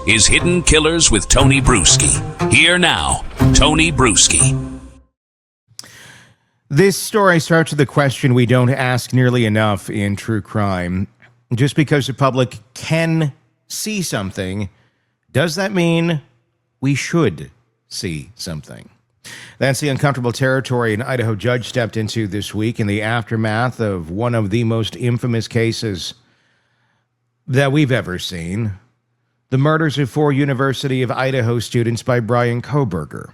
is Hidden Killers with Tony Brueski. Here now, Tony Brueski. This story starts with a question we don't ask nearly enough in true crime. Just because the public can see something, does that mean we should see something? That's the uncomfortable territory an Idaho judge stepped into this week in the aftermath of one of the most infamous cases that we've ever seen: the murders of 4 University of Idaho students by Bryan Kohberger.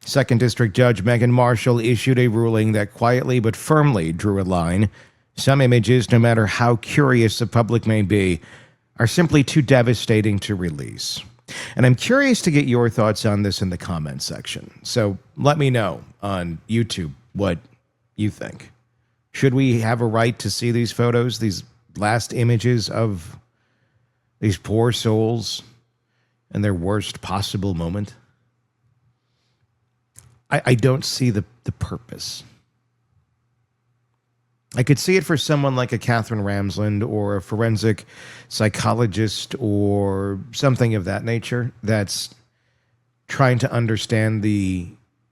Second District Judge Megan Marshall issued a ruling that quietly but firmly drew a line. Some images, no matter how curious the public may be, are simply too devastating to release. And I'm curious to get your thoughts on this in the comments section. So let me know on YouTube what you think. Should we have a right to see these photos, these last images of these poor souls in their worst possible moment? I don't see the purpose. I could see it for someone like a Catherine Ramsland or a forensic psychologist or something of that nature that's trying to understand the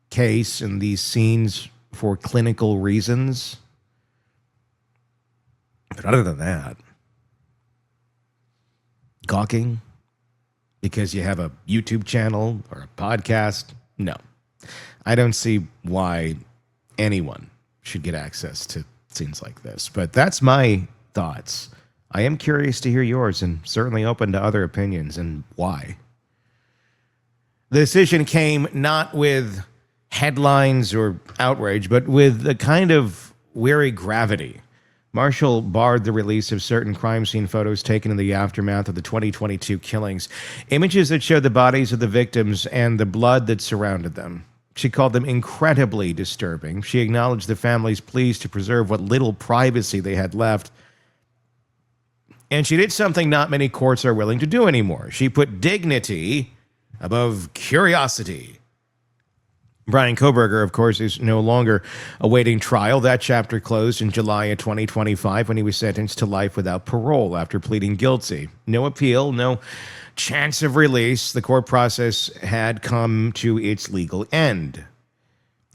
case and these scenes for clinical reasons. But other than that, gawking because you have a YouTube channel or a podcast, no. I don't see why anyone should get access to scenes like this. But that's my thoughts. I am curious to hear yours and certainly open to other opinions and why. The decision came not with headlines or outrage, but with a kind of weary gravity. Marshall barred the release of certain crime scene photos taken in the aftermath of the 2022 killings, images that showed the bodies of the victims and the blood that surrounded them. She called them incredibly disturbing. She acknowledged the family's pleas to preserve what little privacy they had left. And she did something not many courts are willing to do anymore. She put dignity above curiosity. Bryan Kohberger, of course, is no longer awaiting trial. That chapter closed in July of 2025 when he was sentenced to life without parole after pleading guilty. No appeal, no chance of release. The court process had come to its legal end.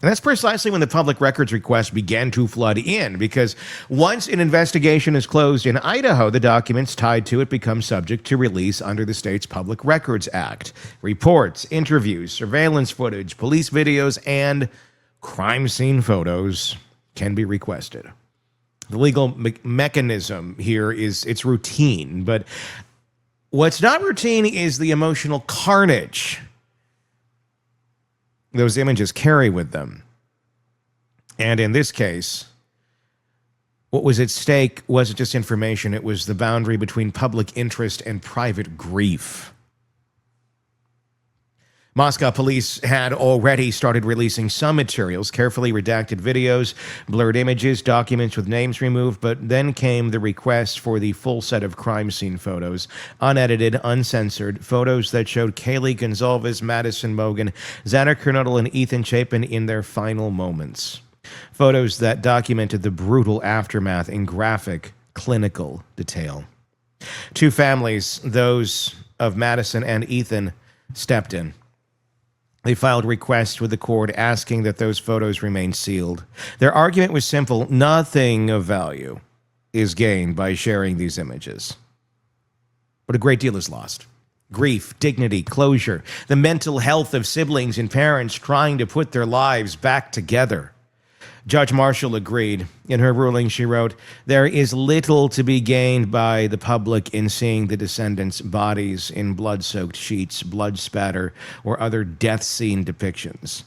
And that's precisely when the public records request began to flood in, because once an investigation is closed in Idaho, the documents tied to it become subject to release under the state's Public Records Act. Reports, interviews, surveillance footage, police videos, and crime scene photos can be requested. The legal mechanism here is it's routine, but what's not routine is the emotional carnage those images carry with them. And in this case, what was at stake wasn't just information, it was the boundary between public interest and private grief. Moscow police had already started releasing some materials, carefully redacted videos, blurred images, documents with names removed, but then came the request for the full set of crime scene photos, unedited, uncensored, photos that showed Kaylee Goncalves, Madison Mogen, Xana Kernodle, and Ethan Chapin in their final moments. Photos that documented the brutal aftermath in graphic, clinical detail. 2 families, those of Madison and Ethan, stepped in. They filed requests with the court asking that those photos remain sealed. Their argument was simple: nothing of value is gained by sharing these images. But a great deal is lost. Grief, dignity, closure, the mental health of siblings and parents trying to put their lives back together. Judge Marshall agreed. In her ruling, she wrote, "There is little to be gained by the public in seeing the descendants' bodies in blood-soaked sheets, blood spatter, or other death scene depictions.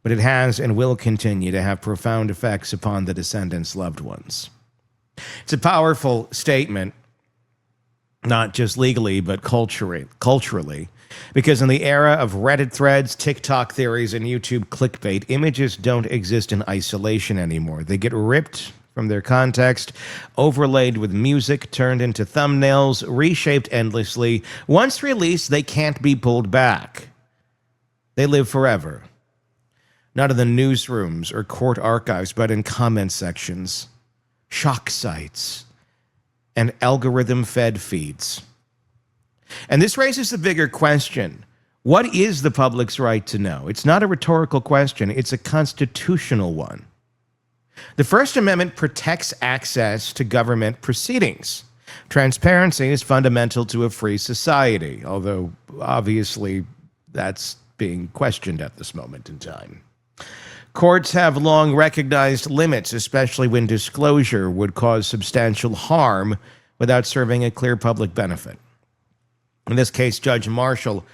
But it has and will continue to have profound effects upon the descendants' loved ones." It's a powerful statement, not just legally, but culturally. Because in the era of Reddit threads, TikTok theories, and YouTube clickbait, images don't exist in isolation anymore. They get ripped from their context, overlaid with music, turned into thumbnails, reshaped endlessly. Once released, they can't be pulled back. They live forever. Not in the newsrooms or court archives, but in comment sections, shock sites, and algorithm-fed feeds. And this raises the bigger question. What is the public's right to know? It's not a rhetorical question. It's a constitutional one. The First Amendment protects access to government proceedings. Transparency is fundamental to a free society, although obviously that's being questioned at this moment in time. Courts have long recognized limits, especially when disclosure would cause substantial harm without serving a clear public benefit. In this case, Judge Marshall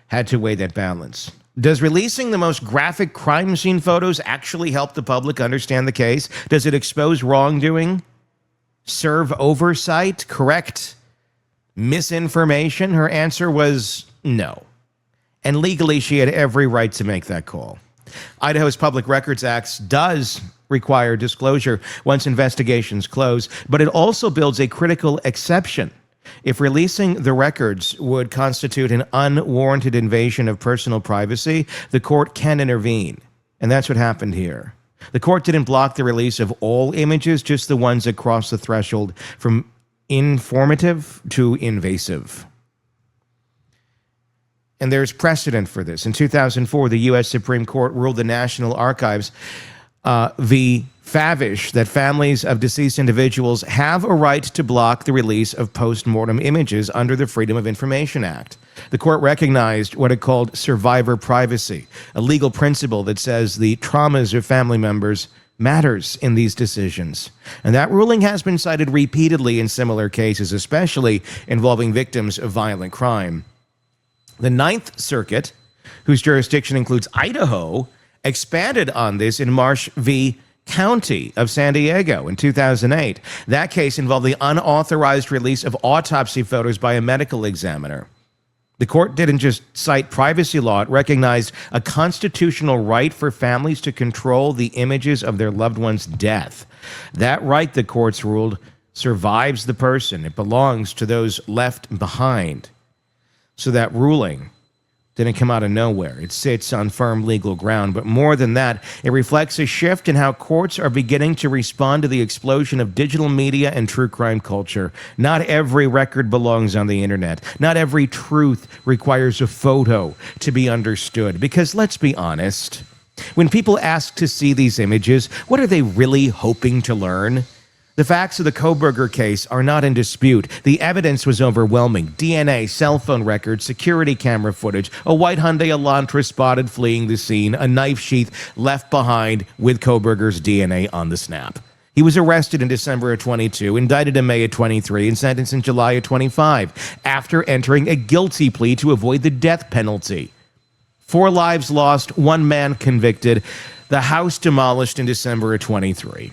had to weigh that balance. Does releasing the most graphic crime scene photos actually help the public understand the case? Does it expose wrongdoing? Serve oversight? Correct misinformation? Her answer was no. And legally, she had every right to make that call. Idaho's Public Records Act does require disclosure once investigations close, but it also builds a critical exception. If releasing the records would constitute an unwarranted invasion of personal privacy, the court can intervene. And that's what happened here. The court didn't block the release of all images, just the ones that cross the threshold from informative to invasive. And there's precedent for this. In 2004, the U.S. Supreme Court ruled the National Archives v. Favish that families of deceased individuals have a right to block the release of post-mortem images under the Freedom of Information Act. The court recognized what it called survivor privacy, a legal principle that says the traumas of family members matters in these decisions. And that ruling has been cited repeatedly in similar cases, especially involving victims of violent crime. The Ninth Circuit, whose jurisdiction includes Idaho, expanded on this in Marsh v. County of San Diego in 2008. That case involved the unauthorized release of autopsy photos by a medical examiner. The court didn't just cite privacy law, it recognized a constitutional right for families to control the images of their loved one's death. That right, the courts ruled, survives the person. It belongs to those left behind. So that ruling didn't come out of nowhere. It sits on firm legal ground. But more than that, it reflects a shift in how courts are beginning to respond to the explosion of digital media and true crime culture. Not every record belongs on the internet. Not every truth requires a photo to be understood. Because let's be honest, when people ask to see these images, what are they really hoping to learn? The facts of the Kohberger case are not in dispute. The evidence was overwhelming. DNA, cell phone records, security camera footage, a white Hyundai Elantra spotted fleeing the scene, a knife sheath left behind with Kohberger's DNA on the snap. He was arrested in December of 22, indicted in May of 23, and sentenced in July of 25, after entering a guilty plea to avoid the death penalty. 4 lives lost, 1 man convicted, the house demolished in December of 23.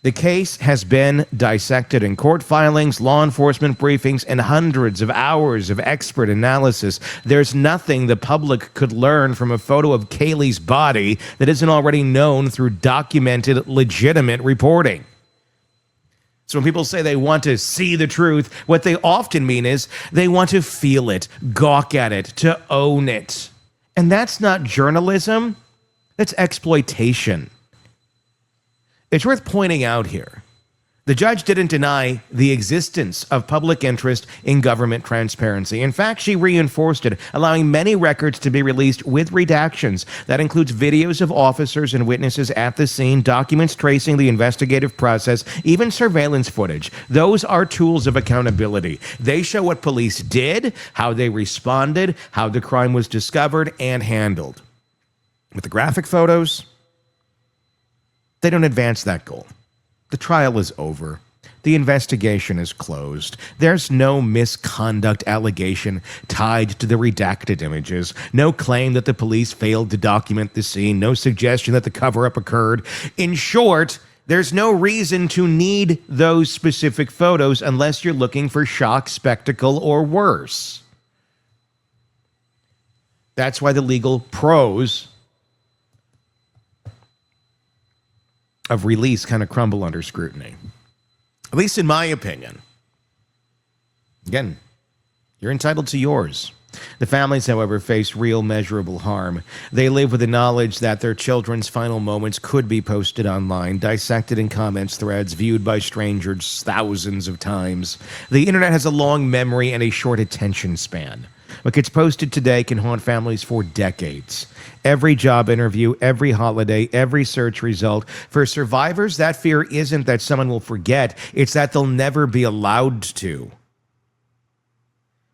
The case has been dissected in court filings, law enforcement briefings, and hundreds of hours of expert analysis. There's nothing the public could learn from a photo of Kaylee's body that isn't already known through documented, legitimate reporting. So when people say they want to see the truth, what they often mean is they want to feel it, gawk at it, to own it. And that's not journalism, that's exploitation. It's worth pointing out here, the judge didn't deny the existence of public interest in government transparency. In fact, she reinforced it, allowing many records to be released with redactions. That includes videos of officers and witnesses at the scene, documents tracing the investigative process, even surveillance footage. Those are tools of accountability. They show what police did, how they responded, how the crime was discovered and handled. With the graphic photos, they don't advance that goal. The trial is over. The investigation is closed. There's no misconduct allegation tied to the redacted images. No claim that the police failed to document the scene. No suggestion that the cover-up occurred. In short, there's no reason to need those specific photos unless you're looking for shock, spectacle, or worse. That's why the legal pros of release kind of crumble under scrutiny. At least in my opinion. Again, you're entitled to yours. The families, however, face real measurable harm. They live with the knowledge that their children's final moments could be posted online, dissected in comments threads, viewed by strangers thousands of times. The internet has a long memory and a short attention span. What gets posted today can haunt families for decades. Every job interview, every holiday, every search result. For survivors, that fear isn't that someone will forget, it's that they'll never be allowed to.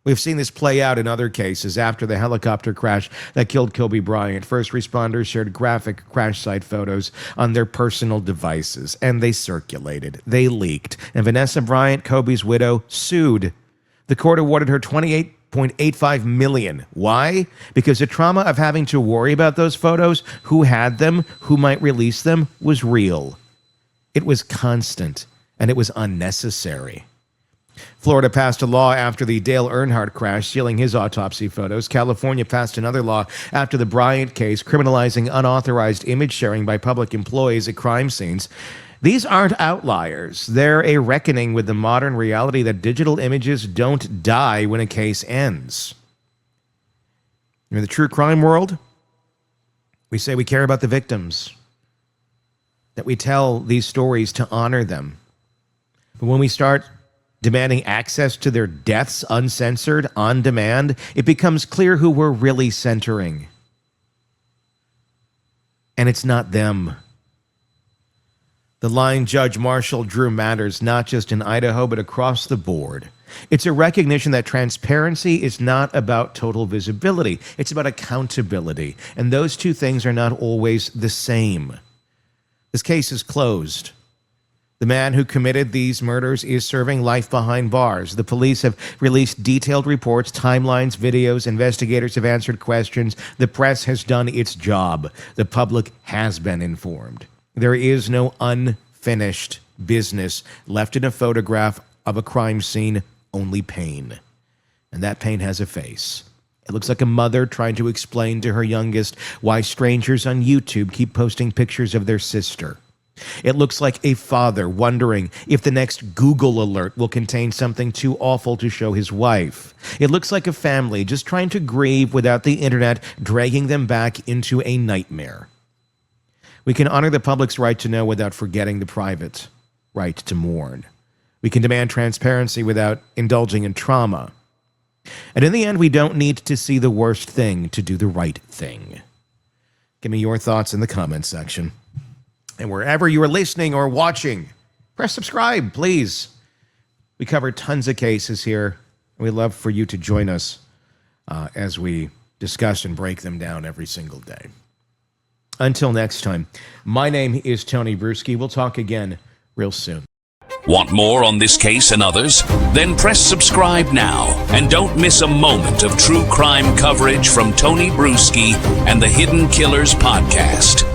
We've seen this play out in other cases. After the helicopter crash that killed Kobe Bryant, first responders shared graphic crash site photos on their personal devices, and they circulated. They leaked. And Vanessa Bryant, Kobe's widow, sued. The court awarded her $28.85 million. Why? Because the trauma of having to worry about those photos, who had them, who might release them, was real. It was constant, and it was unnecessary. Florida passed a law after the Dale Earnhardt crash, sealing his autopsy photos. California passed another law after the Bryant case, criminalizing unauthorized image sharing by public employees at crime scenes. These aren't outliers. They're a reckoning with the modern reality that digital images don't die when a case ends. In the true crime world, we say we care about the victims, that we tell these stories to honor them. But when we start demanding access to their deaths uncensored, on demand, it becomes clear who we're really centering. And it's not them. The line Judge Marshall drew matters not just in Idaho, but across the board. It's a recognition that transparency is not about total visibility. It's about accountability. And those two things are not always the same. This case is closed. The man who committed these murders is serving life behind bars. The police have released detailed reports, timelines, videos. Investigators have answered questions. The press has done its job. The public has been informed. There is no unfinished business left in a photograph of a crime scene, only pain. And that pain has a face. It looks like a mother trying to explain to her youngest why strangers on YouTube keep posting pictures of their sister. It looks like a father wondering if the next Google alert will contain something too awful to show his wife. It looks like a family just trying to grieve without the internet dragging them back into a nightmare. We can honor the public's right to know without forgetting the private right to mourn. We can demand transparency without indulging in trauma. And in the end, we don't need to see the worst thing to do the right thing. Give me your thoughts in the comments section. And wherever you are listening or watching, press subscribe, please. We cover tons of cases here. And we'd love for you to join us as we discuss and break them down every single day. Until next time, my name is Tony Brueski. We'll talk again real soon. Want more on this case and others? Then press subscribe now and don't miss a moment of true crime coverage from Tony Brueski and the Hidden Killers podcast.